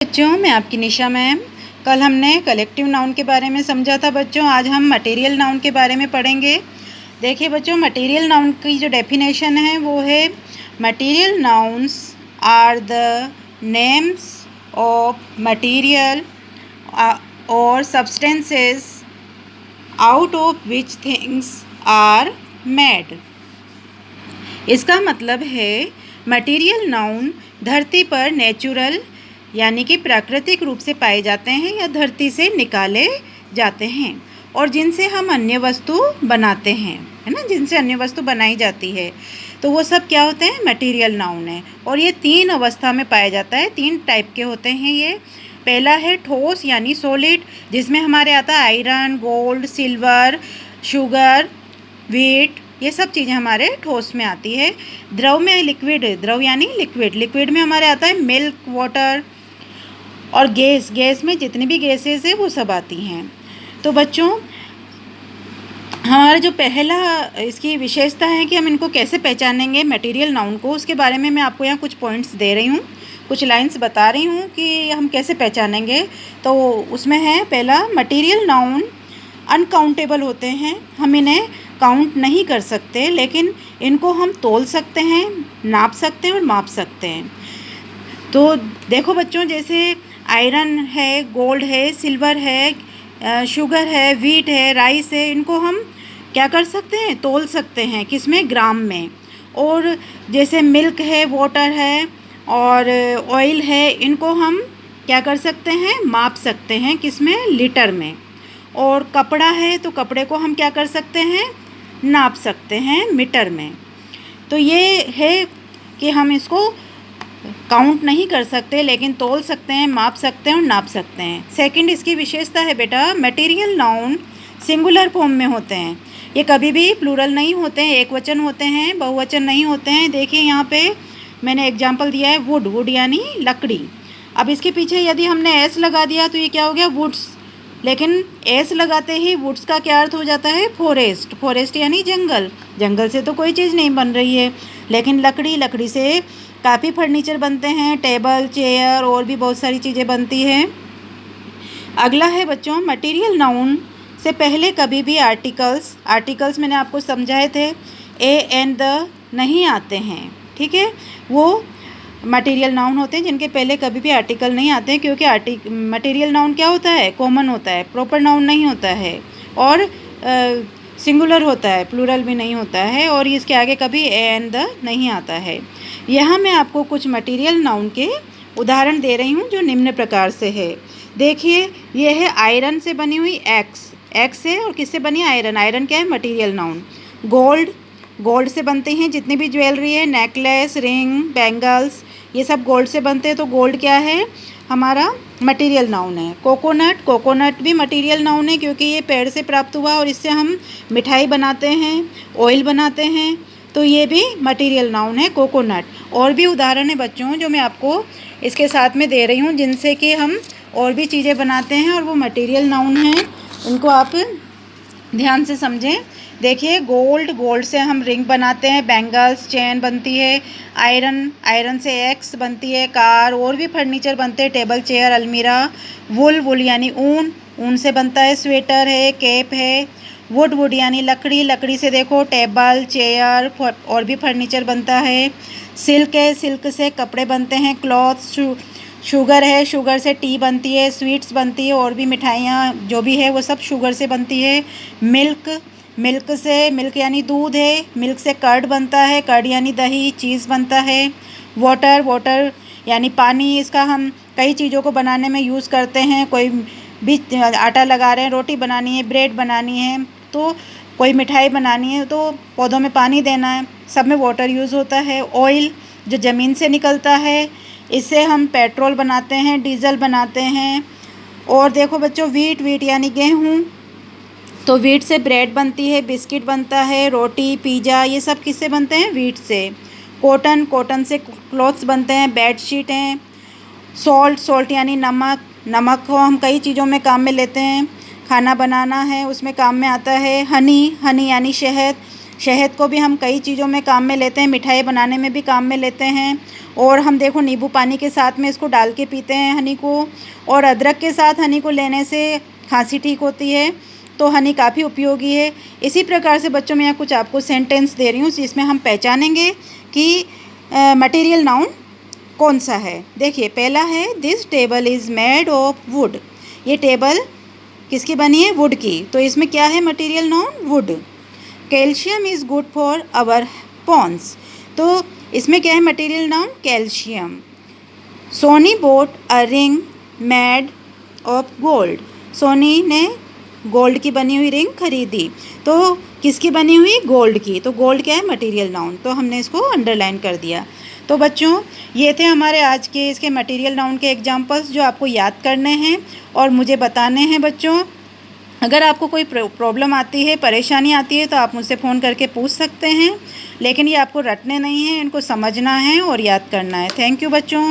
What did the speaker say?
बच्चों, मैं आपकी निशा मैम। कल हमने कलेक्टिव नाउन के बारे में समझा था बच्चों। आज हम मटेरियल नाउन के बारे में पढ़ेंगे। देखिए बच्चों, मटेरियल नाउन की जो डेफिनेशन है वो है material nouns are the names of material और substances out of which things are made. इसका मतलब है मटेरियल नाउन धरती पर नेचुरल यानी कि प्राकृतिक रूप से पाए जाते हैं या धरती से निकाले जाते हैं और जिनसे हम अन्य वस्तु बनाते हैं, है ना, जिनसे अन्य वस्तु बनाई जाती है, तो वो सब क्या होते हैं, मटेरियल नाउन है। और ये 3 अवस्था में पाया जाता है, 3 टाइप के होते हैं ये। पहला है ठोस यानी सॉलिड, जिसमें हमारे आता है iron, gold, silver, sugar, wheat, ये सब चीज़ें हमारे ठोस में आती है। द्रव में लिक्विड, द्रव यानी लिक्विड, लिक्विड में हमारे आता है मिल्क, वाटर। और गैस, गैस में जितनी भी गैसेस है वो सब आती हैं। तो बच्चों, हमारा जो पहला इसकी विशेषता है कि हम इनको कैसे पहचानेंगे मटेरियल नाउन को, उसके बारे में मैं आपको यहाँ कुछ पॉइंट्स दे रही हूँ, कुछ लाइंस बता रही हूँ कि हम कैसे पहचानेंगे। तो उसमें है पहला, मटेरियल नाउन अनकाउंटेबल होते हैं। हम इन्हें काउंट नहीं कर सकते, लेकिन इनको हम तोल सकते हैं, नाप सकते हैं और माप सकते हैं। तो देखो बच्चों, जैसे आयरन है, गोल्ड है, सिल्वर है, शुगर है, व्हीट है, राइस है, इनको हम क्या कर सकते हैं, तोल सकते हैं, किसमें, ग्राम में। और जैसे मिल्क है, वाटर है और ऑयल है, इनको हम क्या कर सकते हैं, माप सकते हैं, किसमें, लीटर में। और कपड़ा है तो कपड़े को हम क्या कर सकते हैं, नाप सकते हैं, मीटर में। तो ये है कि हम इसको काउंट नहीं कर सकते, लेकिन तोल सकते हैं, माप सकते हैं और नाप सकते हैं। सेकंड इसकी विशेषता है बेटा, मटेरियल नाउन सिंगुलर फॉर्म में होते हैं। ये कभी भी प्लूरल नहीं होते हैं, एक वचन होते हैं, बहुवचन नहीं होते हैं। देखिए यहाँ पे मैंने एग्जाम्पल दिया है, वुड, वुड यानी लकड़ी। अब इसके पीछे यदि हमने एस लगा दिया तो ये क्या हो गया, वुड्स। लेकिन एस लगाते ही वुड्स का क्या अर्थ हो जाता है, फॉरेस्ट, फॉरेस्ट यानी जंगल। जंगल से तो कोई चीज़ नहीं बन रही है, लेकिन लकड़ी, लकड़ी से काफ़ी फर्नीचर बनते हैं, टेबल, चेयर और भी बहुत सारी चीज़ें बनती हैं। अगला है बच्चों, मटेरियल नाउन से पहले कभी भी आर्टिकल्स, आर्टिकल्स मैंने आपको समझाए थे, ए एंड द नहीं आते हैं, ठीक है। वो मटेरियल नाउन होते हैं जिनके पहले कभी भी आर्टिकल नहीं आते हैं, क्योंकि मटेरियल नाउन क्या होता है, कॉमन होता है, प्रॉपर नाउन नहीं होता है और सिंगुलर होता है, प्लूरल भी नहीं होता है, और इसके आगे कभी ए एंड द नहीं आता है। यहाँ मैं आपको कुछ मटेरियल नाउन के उदाहरण दे रही हूँ जो निम्न प्रकार से है। देखिए, ये है आयरन से बनी हुई एक्स, एक्स है और किससे बनी, आयरन, आयरन क्या है, मटेरियल नाउन। गोल्ड, गोल्ड से बनते हैं जितनी भी ज्वेलरी है, नेकलेस, रिंग, बैंगल्स, ये सब गोल्ड से बनते हैं, तो गोल्ड क्या है, हमारा मटेरियल नाउन है। कोकोनट, कोकोनट भी मटेरियल नाउन है, क्योंकि ये पेड़ से प्राप्त हुआ और इससे हम मिठाई बनाते हैं, ऑयल बनाते हैं, तो ये भी मटेरियल नाउन है, कोकोनट। और भी उदाहरण है बच्चों जो मैं आपको इसके साथ में दे रही हूँ, जिनसे कि हम और भी चीज़ें बनाते हैं और वो मटेरियल नाउन हैं, उनको आप ध्यान से समझें। देखिए, गोल्ड, गोल्ड से हम रिंग बनाते हैं, बैंगल्स, चेन बनती है। आयरन, आयरन से एक्स बनती है, कार और भी फर्नीचर बनते हैं, टेबल, चेयर, अलमीरा। वुल, वुल यानी ऊन, ऊन से बनता है स्वेटर है, कैप है। वुड, वुड यानी लकड़ी, लकड़ी से देखो टेबल, चेयर और भी फर्नीचर बनता है। सिल्क है, सिल्क से कपड़े बनते हैं, क्लॉथ्स। शुगर है, शुगर से टी बनती है, स्वीट्स बनती है और भी मिठाइयाँ जो भी है वो सब शुगर से बनती है। मिल्क, मिल्क से, मिल्क यानी दूध है, मिल्क से कर्ड बनता है, कर्ड यानी दही, चीज़ बनता है। वाटर, वाटर यानी पानी, इसका हम कई चीज़ों को बनाने में यूज़ करते हैं। कोई भी आटा लगा रहे हैं, रोटी बनानी है, ब्रेड बनानी है, तो कोई मिठाई बनानी है, तो पौधों में पानी देना है, सब में वाटर यूज़ होता है। ऑयल जो ज़मीन से निकलता है, इससे हम पेट्रोल बनाते हैं, डीजल बनाते हैं। और देखो बच्चों, व्हीट, व्हीट यानी गेहूँ, तो व्हीट से ब्रेड बनती है, बिस्किट बनता है, रोटी, पिज़्ज़ा, ये सब किससे बनते हैं, व्हीट से। कॉटन, कॉटन से क्लॉथ्स बनते हैं, बेडशीट हैं। सॉल्ट, सॉल्ट यानी नमक, नमक को हम कई चीज़ों में काम में लेते हैं, खाना बनाना है उसमें काम में आता है। हनी, हनी यानी शहद, शहद को भी हम कई चीज़ों में काम में लेते हैं, मिठाई बनाने में भी काम में लेते हैं। और हम देखो नींबू पानी के साथ में इसको डाल के पीते हैं हनी को, और अदरक के साथ हनी को लेने से खांसी ठीक होती है। तो हनी काफ़ी उपयोगी है। इसी प्रकार से बच्चों मैं यहाँ कुछ आपको सेंटेंस दे रही हूँ जिसमें हम पहचानेंगे कि मटेरियल नाउन कौन सा है। देखिए पहला है this table is made of wood. ये टेबल किसकी बनी है? वुड की। तो इसमें क्या है material noun? Wood. Calcium is good for our bones. तो इसमें क्या है material noun? Calcium. Soni bought a ring made of gold. Soni ने गोल्ड की बनी हुई रिंग खरीदी। तो किसकी बनी हुई? गोल्ड की। तो गोल्ड क्या है? Material noun. तो हमने इसको अंडरलाइन कर दिया। तो बच्चों ये थे हमारे आज के इसके मटेरियल नाउन के एग्जांपल्स जो आपको याद करने हैं और मुझे बताने हैं बच्चों। अगर आपको कोई प्रॉब्लम आती है, परेशानी आती है तो आप मुझसे फ़ोन करके पूछ सकते हैं, लेकिन ये आपको रटने नहीं हैं, इनको समझना है और याद करना है। थैंक यू बच्चों।